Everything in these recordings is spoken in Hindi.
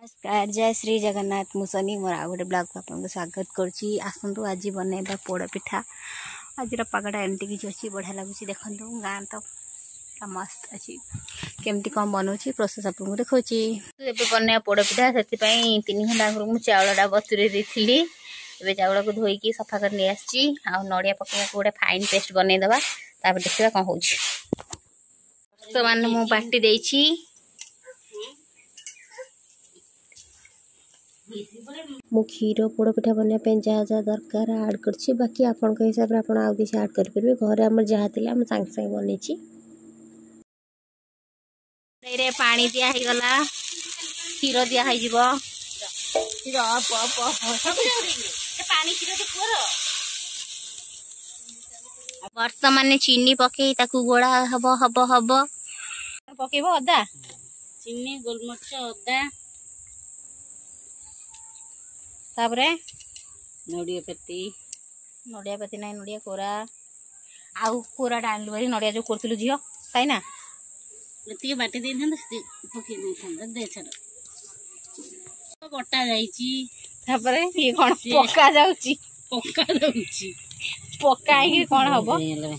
नमस्कार जय श्री जगन्नाथ मुसनी मोर आ गए ब्लॉग आपको स्वागत करुँची आसतु आज बनैबा पोड़ पिठा आज पागटा एमती किसी अच्छी बढ़िया लगुच देखो गाँ तो मस्त अच्छी केमती कौन बनाऊँगी प्रोसेस आपको देखी बनैबा पोड़ पिठा से 3 घंटा आगे मुझे चाउलटा बतुरे दी ए चाउल को धोईकी सफा कर नहीं आसी नड़िया पकड़ा गोटे फाइन पेस्ट बनईदे देखा कौन हो तो मान मु बाटी देछि मु क्षीर पोड़ पिठा बनवाई जहाँ जहाँ दरकार आड कर बाकी आपण हिसाब से आप आउ किसी आड करेंगे घरे आम जहाँ थे आम सांगे सांगे बनई पानी दिगला क्षीर दिज बर्तमान चीनी पकई गोड़ा हम हम हम पकेब अदा चीनी गोलमरीच अदा तापरे नड़िया पत्ती ना नड़िया कोरा आउ कोरा डाल बारी नड़िया जो करथिलु झियो काई ना एतिके बाटी दे थन पके दे थन दे छड़ बटा जाईची तापरे ये कोन पका जाउची पका के कोन हबो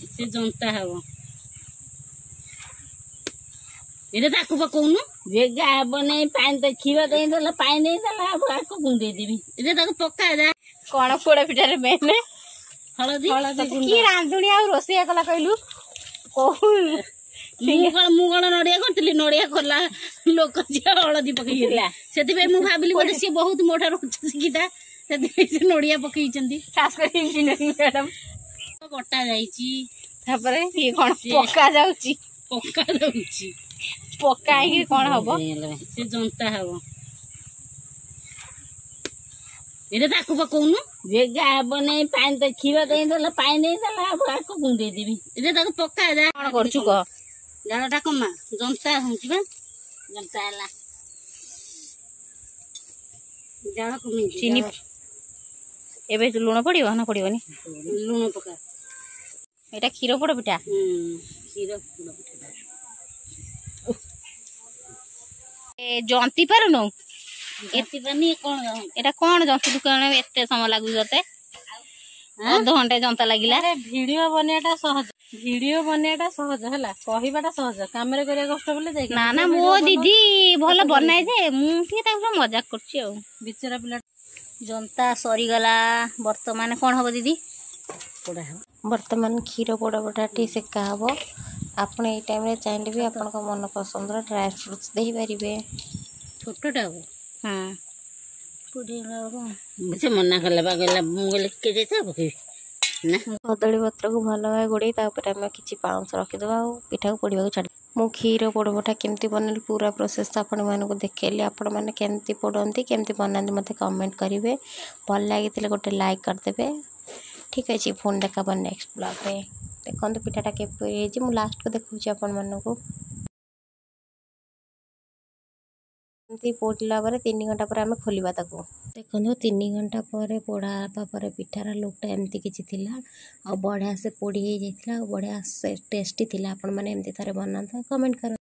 से जनता हबो एरे ताकू पकोनु जेगा बने पानी तो क्षीर दे दला पानी दे दला अब आको गुंडे देबी एरे ताको पका जा कोन पोड़ पिठा रे मेने हळदी की रांधुनी आ रोसिया कला कहलु को मुगण नड़िया करतली नड़िया करला लोक जे हळदी पकई देला सेति पे मु भाबिली बोले से बहुत मोटा रोच सिकिता सेति पे से नड़िया पकई चंदी खास कर इंजीनियरिंग मैडम बटा जाईची तापरे ये कोन पका जाउची पका के कोन हबो से जनता हबो एरे ताकू पकोनु जेगा बने पानी तो क्षीर दे दला पानी दे दला अब आको गुंडे देबी एरे ताको पका जा कोन करछु क जालटा कमा जनता होची बा जनता हला जाल कमी चीनी एबे तो लूण पड़िबो ना पड़िबोनी लूण पका एटा क्षीर पोड़ पिठा क्षीर पोड़ पिठा ए जंती पारुनो एति बनी कोन एटा कोन जंती दुकान में एते समय लागु जते आधा घंटे जनता लागिला वीडियो बनेटा सहज हला कहिबाटा सहज कामरे करिया कष्ट बोले जाय ना ना मो दीदी भलो बनाय जे मु के ताको मजाक करछि आ बिचरा पिला जनता सरी गला वर्तमान कोन हबो दीदी पोड़ा वर्तमान क्षीर पोड़ पिठाटी सेका हबो आपण ए टाइम रे चाहिले भी आपण को मन पसंद रो ड्राई फ्रूट्स देई परिबे छोटटा हो हां पुडी लागो मुझे मना करला बा गला मुगले के जेता पके ना कदली पत्र को भल भाई गोड़े आम कि पाउंस रखीदे पिठा को पोड़ा छाड़ मु क्षीर पोड़ पिठा केमती बनल पूरा प्रोसेस आपण मानक देखली आपण मैंने केमती पोड़ती केमती बनाती मत कमेंट करेंगे भल लगी गोटे लाइक करदे ठीक अच्छे फोन देखा नेक्स्ट ब्लॉग रे देखो पिठाटा के लास्ट को देखुची आपण मानक पोड़ला 3 घंटा पर आम खोलिबा ताको देखो 3 घंटा पर पोड़ा पिठार लुकटा एमती किछि थिला और बढ़िया से पोड़ी हो जाइथिला बढ़िया से टेस्टी थिला आपण माने एमती थारे बनाता कमेंट कर।